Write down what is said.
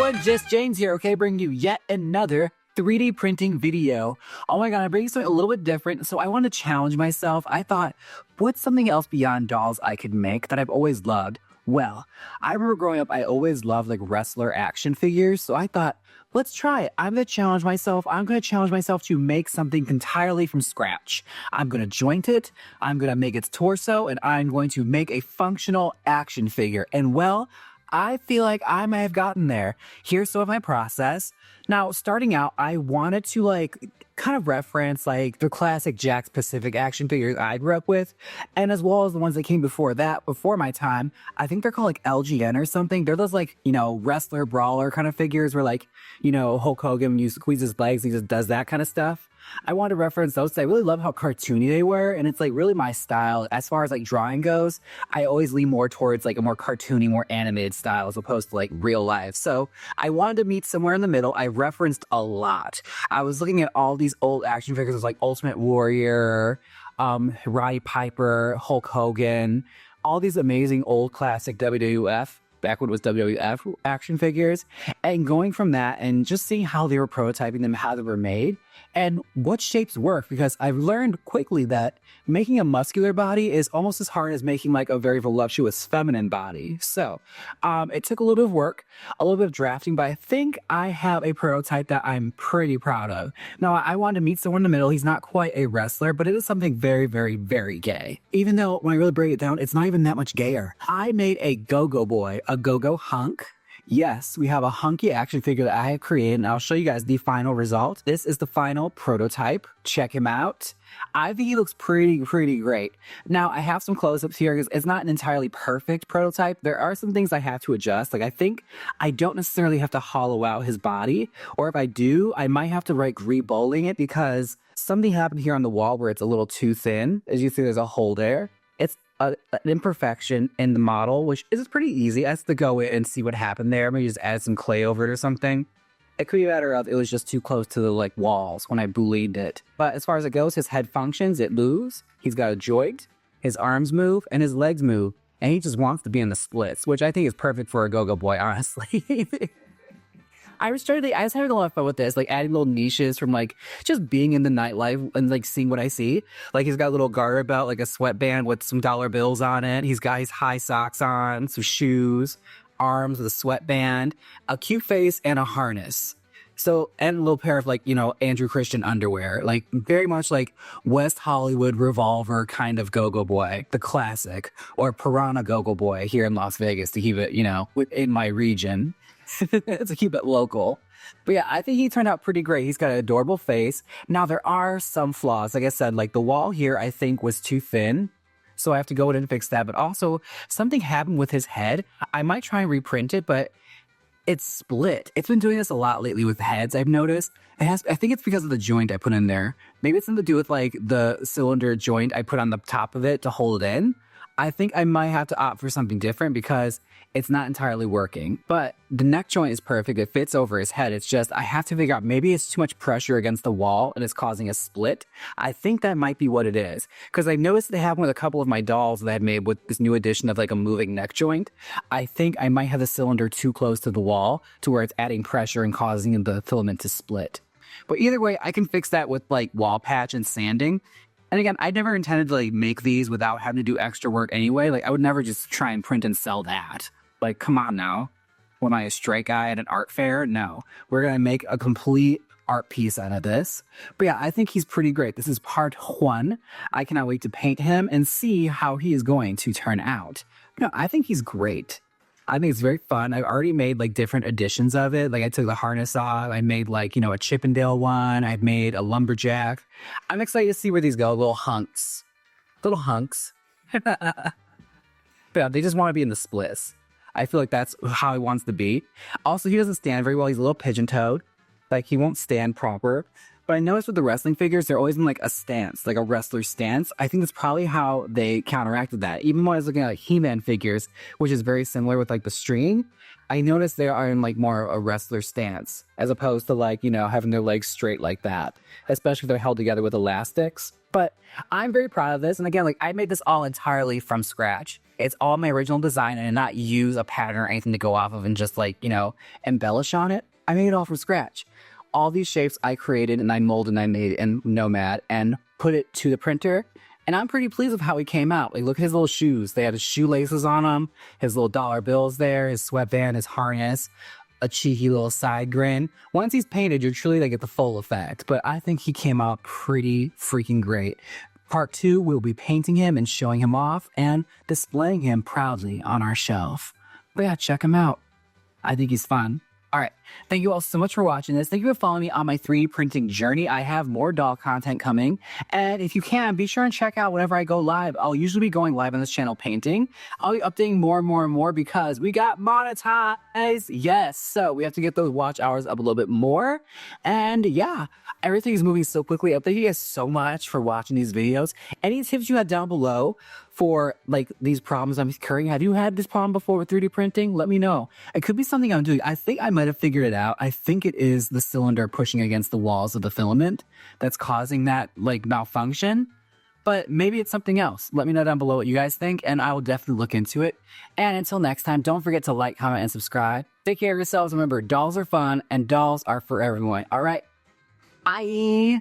everyone, just James here, okay, bringing you yet another 3D printing video. Oh my god, I'm bringing something a little bit different, so I wanted to challenge myself. I thought, what's something else beyond dolls I could make that I've always loved? Well, I remember growing up, I always loved like wrestler action figures, so I thought, let's try it. I'm going to challenge myself. I'm going to challenge myself to make something entirely from scratch. I'm going to joint it, I'm going to make its torso, and I'm going to make a functional action figure. And well, I feel like I may have gotten there. Here's some of my process. Now, starting out, I wanted to kind of reference like the classic Jakks Pacific action figures I grew up with, and as well as the ones that came before that, before my time. I think they're called like LGN or something. They're those wrestler brawler kind of figures where Hulk Hogan, when you squeeze his legs, he just does that kind of stuff. I wanted to reference those. I really love how cartoony they were, and it's like really my style. As far as like drawing goes, I always lean more towards like a more cartoony, more animated style as opposed to like real life. So I wanted to meet somewhere in the middle. I referenced a lot. I was looking at all these old action figures like Ultimate Warrior, Roddy Piper, Hulk Hogan, all these amazing old classic WWF, back when it was WWF action figures, and going from that and just seeing how they were prototyping them, how they were made, and what shapes work, because I've learned quickly that making a muscular body is almost as hard as making like a very voluptuous feminine body. So it took a little bit of work, a little bit of drafting, but I think I have a prototype that I'm pretty proud of. Now, I wanted to meet someone in the middle. He's not quite a wrestler, but it is something very, very, very gay. Even though when I really break it down, it's not even that much gayer. I made a Gogo boy, a Gogo Hunk. Yes, we have a hunky action figure that I have created, and I'll show you guys the final result. This is the final prototype. Check him out. I think he looks pretty great. Now, I have some close-ups here because it's not an entirely perfect prototype. There are some things I have to adjust. Like, I think I don't necessarily have to hollow out his body, or if I do, I might have to re-bowling it because something happened here on the wall where it's a little too thin. As you see, there's a hole there. It's an imperfection in the model, which is pretty easy. I have to go in and see what happened there. Maybe just add some clay over it or something. It could be a matter of it was just too close to the walls when I booleaned it. But as far as it goes, his head functions, it moves. He's got a joint, his arms move, and his legs move. And he just wants to be in the splits, which I think is perfect for a Gogo boy, honestly. I was having a lot of fun with this, adding little niches from just being in the nightlife and seeing what I see. He's got a little garter belt, a sweatband with some dollar bills on it. He's got his high socks on, some shoes, arms with a sweatband, a cute face, and a harness. So, and a little pair of Andrew Christian underwear, very much West Hollywood Revolver kind of Gogo boy, the classic, or Piranha Gogo boy here in Las Vegas to keep it, within my region. To keep it local. But yeah, I think he turned out pretty great. He's got an adorable face. Now, there are some flaws. Like I said, the wall here, I think, was too thin. So I have to go in and fix that. But also, something happened with his head. I might try and reprint it, but it's split. It's been doing this a lot lately with heads, I've noticed. I think it's because of the joint I put in there. Maybe it's something to do with, the cylinder joint I put on the top of it to hold it in. I think I might have to opt for something different because it's not entirely working. But the neck joint is perfect. It fits over his head. It's just I have to figure out maybe it's too much pressure against the wall and it's causing a split. I think that might be what it is. Because I noticed they have with a couple of my dolls that I made with this new addition of a moving neck joint. I think I might have the cylinder too close to the wall to where it's adding pressure and causing the filament to split. But either way, I can fix that with wall patch and sanding. And again, I never intended to make these without having to do extra work anyway. I would never just try and print and sell that. Come on now. Am I a straight guy at an art fair? No. We're going to make a complete art piece out of this. But yeah, I think he's pretty great. This is part 1. I cannot wait to paint him and see how he is going to turn out. No, I think he's great. I think it's very fun. I've already made different editions of it. I took the harness off. I made a Chippendale one. I've made a lumberjack. I'm excited to see where these go. Little hunks. Little hunks. But yeah, they just want to be in the splits. I feel like that's how he wants to be. Also, he doesn't stand very well. He's a little pigeon-toed. He won't stand proper. But I noticed with the wrestling figures, they're always in like a stance, like a wrestler stance. I think that's probably how they counteracted that. Even when I was looking at like He-Man figures, which is very similar with like the string, I noticed they are in like more a wrestler stance as opposed to like, you know, having their legs straight like that, especially if they're held together with elastics. But I'm very proud of this. And again, like I made this all entirely from scratch. It's all my original design and I did not use a pattern or anything to go off of and just like, you know, embellish on it. I made it all from scratch. All these shapes I created and I molded and I made in Nomad and put it to the printer. And I'm pretty pleased with how he came out. Like, look at his little shoes. They had his shoelaces on them, his little dollar bills there, his sweatband, his harness, a cheeky little side grin. Once he's painted, you're truly gonna get the full effect. But I think he came out pretty freaking great. Part 2, we'll be painting him and showing him off and displaying him proudly on our shelf. But yeah, check him out. I think he's fun. All right. Thank you all so much for watching this. Thank you for following me on my 3D printing journey. I have more doll content coming. And if you can, be sure and check out whenever I go live. I'll usually be going live on this channel painting. I'll be updating more and more and more because we got monetized. Yes. So we have to get those watch hours up a little bit more. And yeah, everything is moving so quickly. Thank you guys so much for watching these videos. Any tips you had down below for like these problems I'm incurring? Have you had this problem before with 3D printing? Let me know. It could be something I'm doing. I think I might have figured it out. I think it is the cylinder pushing against the walls of the filament that's causing that like malfunction. But maybe it's something else. Let me know down below what you guys think and I will definitely look into it. And until next time, don't forget to like, comment, and subscribe. Take care of yourselves. Remember, dolls are fun and dolls are for everyone. All right. Bye.